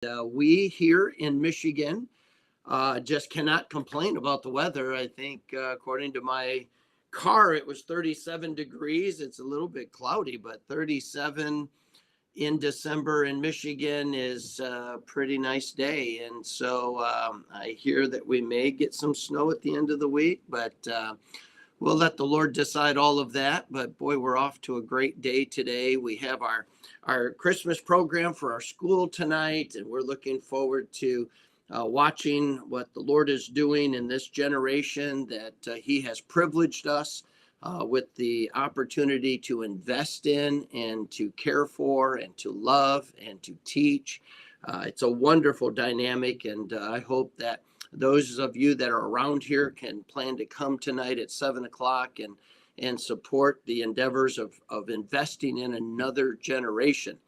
We here in Michigan just cannot complain about the weather. I think, according to my car, it was 37 degrees. It's a little bit cloudy, but 37 in December in Michigan is a pretty nice day. And so I hear that we may get some snow at the end of the week, but we'll let the Lord decide all of that. But boy, we're off to a great day today. We have our Christmas program for our school tonight, and we're looking forward to watching what the Lord is doing in this generation that He has privileged us with the opportunity to invest in and to care for and to love and to teach. It's a wonderful dynamic, and I hope that those of you that are around here can plan to come tonight at 7 o'clock and support the endeavors of investing in another generation.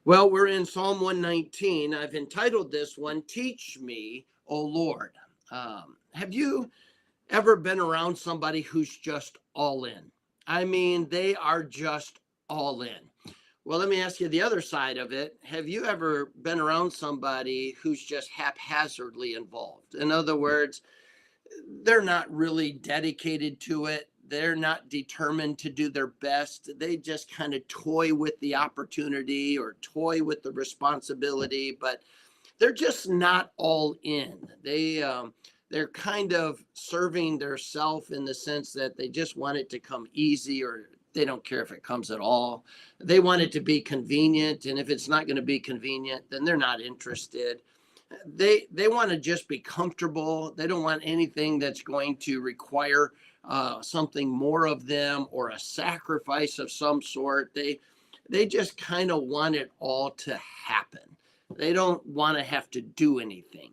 Well, we're in Psalm 119. I've entitled this one, Teach Me, O Lord. Have you ever been around somebody who's just all in? I mean, they are just all in. Well, let me ask you the other side of it. Have you ever been around somebody who's just haphazardly involved? In other words, they're not really dedicated to it. They're not determined to do their best. They just kind of toy with the opportunity or toy with the responsibility, but they're just not all in. They're kind of serving their self in the sense that they just want it to come easy, or they don't care if it comes at all. They want it to be convenient, and if it's not going to be convenient, then they're not interested. They want to just be comfortable. They don't want anything that's going to require something more of them or a sacrifice of some sort. They just kind of want it all to happen. They don't want to have to do anything.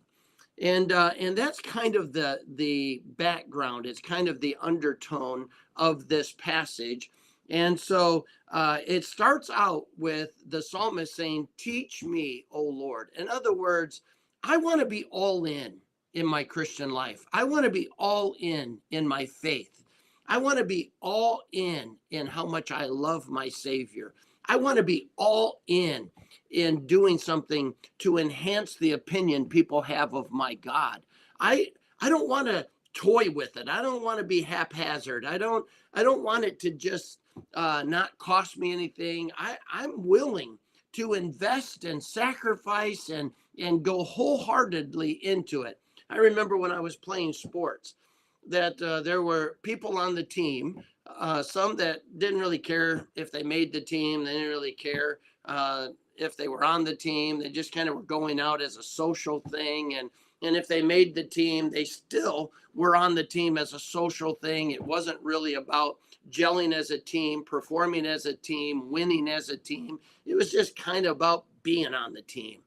And that's kind of the background. It's kind of the undertone of this passage. And so it starts out with the psalmist saying, Teach me, O Lord. In other words, I want to be all in my Christian life. I want to be all in my faith. I want to be all in how much I love my Savior. I want to be all in doing something to enhance the opinion people have of my God. I don't want to toy with it. I don't want to be haphazard. I don't want it to just not cost me anything. I'm willing to invest and sacrifice and go wholeheartedly into it. I remember when I was playing sports that there were people on the team, some that didn't really care if they made the team. They didn't really care if they were on the team. They just kind of were going out as a social thing. And if they made the team, they still were on the team as a social thing. It wasn't really about gelling as a team, performing as a team, winning as a team. It was just kind of about being on the team.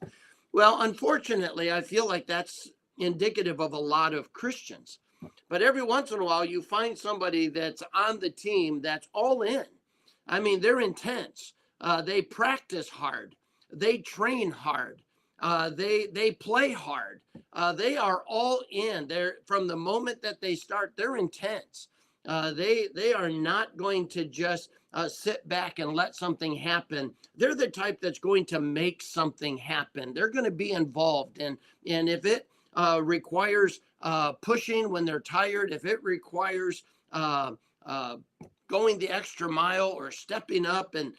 Well, unfortunately, I feel like that's indicative of a lot of Christians. But every once in a while, you find somebody that's on the team that's all in. I mean, they're intense. They practice hard. They train hard. They play hard. They are all in. They're from the moment that they start. They're intense. They are not going to just sit back and let something happen. They're the type that's going to make something happen. They're going to be involved, and if it requires pushing when they're tired, if it requires going the extra mile or stepping up and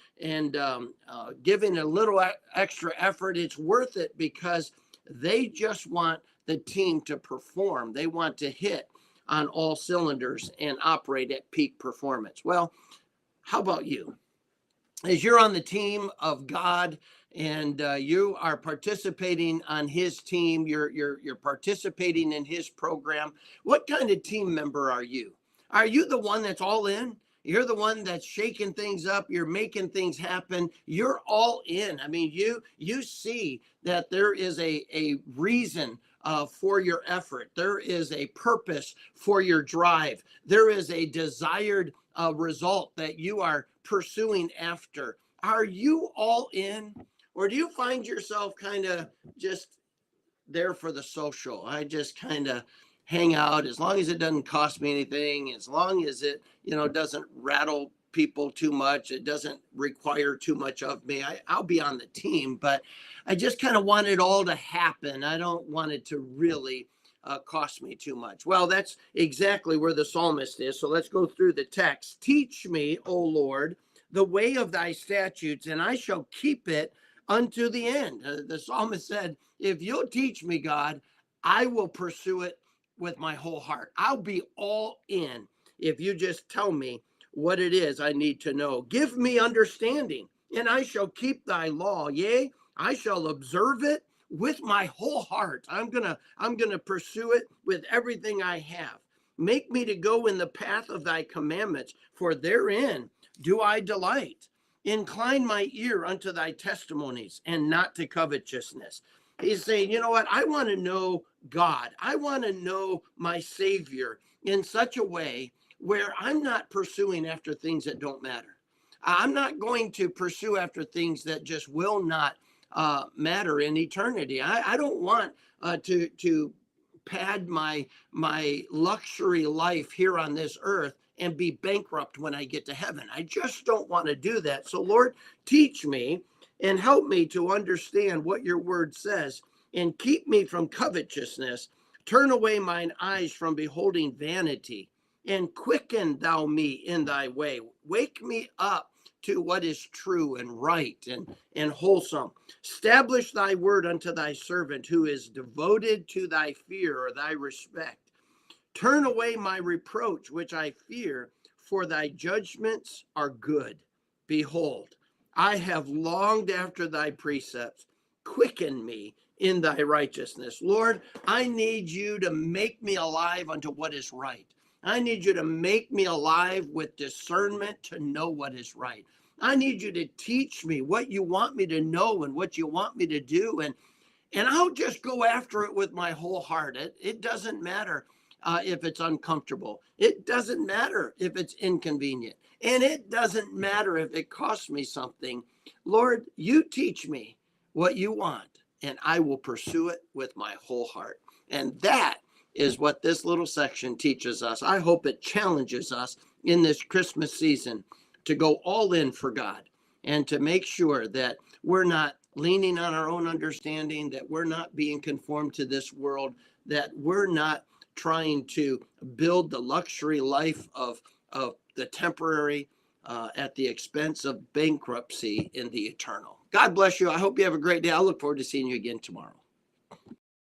giving a little extra effort, it's worth it because they just want the team to perform. They want to hit on all cylinders and operate at peak performance. Well, how about you? As you're on the team of God and you are participating on His team, you're participating in His program, what kind of team member are you? Are you the one that's all in? You're the one that's shaking things up. You're making things happen. You're all in. I mean, you see that there is a reason for your effort. There is a purpose for your drive. There is a desired result that you are pursuing after. Are you all in? Or do you find yourself kind of just there for the social? I just kind of hang out as long as it doesn't cost me anything, as long as it, doesn't rattle people too much. It doesn't require too much of me. I'll be on the team, but I just kind of want it all to happen. I don't want it to really cost me too much. Well, that's exactly where the psalmist is. So let's go through the text. Teach me, O Lord, the way of thy statutes, and I shall keep it unto the end. The psalmist said, if you'll teach me, God, I will pursue it with my whole heart. I'll be all in if you just tell me what it is I need to know. Give me understanding, and I shall keep thy law. Yea, I shall observe it with my whole heart. I'm gonna pursue it with everything I have. Make me to go in the path of thy commandments, for therein do I delight. Incline my ear unto thy testimonies, and not to covetousness. He's saying, you know what? I want to know God. I want to know my Savior in such a way where I'm not pursuing after things that don't matter. I'm not going to pursue after things that just will not matter in eternity. I don't want to pad my luxury life here on this earth and be bankrupt when I get to heaven. I just don't want to do that. So Lord, teach me and help me to understand what your word says, and keep me from covetousness. Turn away mine eyes from beholding vanity, and quicken thou me in thy way. Wake me up to what is true and right and wholesome. Establish thy word unto thy servant, who is devoted to thy fear or thy respect. Turn away my reproach, which I fear, for thy judgments are good. Behold, I have longed after thy precepts. Quicken me in thy righteousness. Lord, I need you to make me alive unto what is right. I need you to make me alive with discernment to know what is right. I need you to teach me what you want me to know and what you want me to do. And I'll just go after it with my whole heart. It doesn't matter if it's uncomfortable. It doesn't matter if it's inconvenient. And it doesn't matter if it costs me something. Lord, you teach me what you want, and I will pursue it with my whole heart. And that is what this little section teaches us. I hope it challenges us in this Christmas season to go all in for God and to make sure that we're not leaning on our own understanding, that we're not being conformed to this world, that we're not trying to build the luxury life of the temporary at the expense of bankruptcy in the eternal. God bless you. I hope you have a great day. I'll look forward to seeing you again tomorrow.